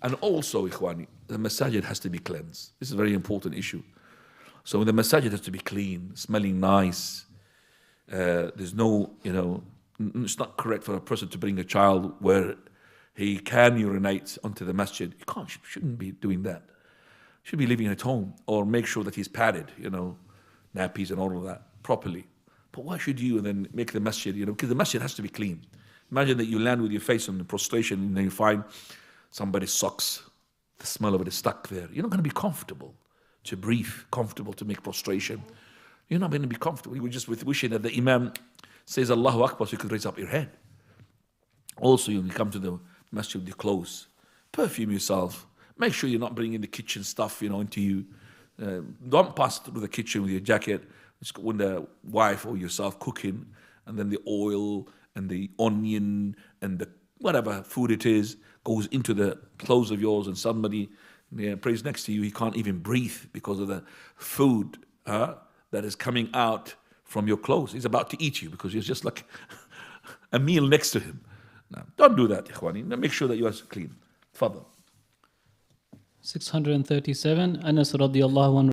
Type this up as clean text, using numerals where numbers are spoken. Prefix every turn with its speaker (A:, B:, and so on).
A: And also, Ikhwani, the masajid has to be cleansed. This is a very important issue. So the masajid has to be clean, smelling nice. There's no, it's not correct for a person to bring a child where he can urinate onto the masjid. You shouldn't be doing that. Should be living at home, or make sure that he's padded, nappies and all of that properly. But why should you then make the masjid, because the masjid has to be clean. Imagine that you land with your face on the prostration and then you find somebody's socks, the smell of it is stuck there. You're not going to be comfortable to breathe, comfortable to make prostration. You're not going to be comfortable. You're just wishing that the imam says Allahu Akbar so you could raise up your head. Also, when you come to the masjid with your clothes, perfume yourself. Make sure you're not bringing the kitchen stuff, into you. Don't pass through the kitchen with your jacket. It's when the wife or yourself cooking, and then the oil and the onion and the whatever food it is goes into the clothes of yours, and somebody prays next to you, he can't even breathe because of the food that is coming out from your clothes. He's about to eat you because you're just like a meal next to him. Now, don't do that, Ikhwani. Make sure that you are clean. Fadl.
B: 637, Anas radiallahu anhu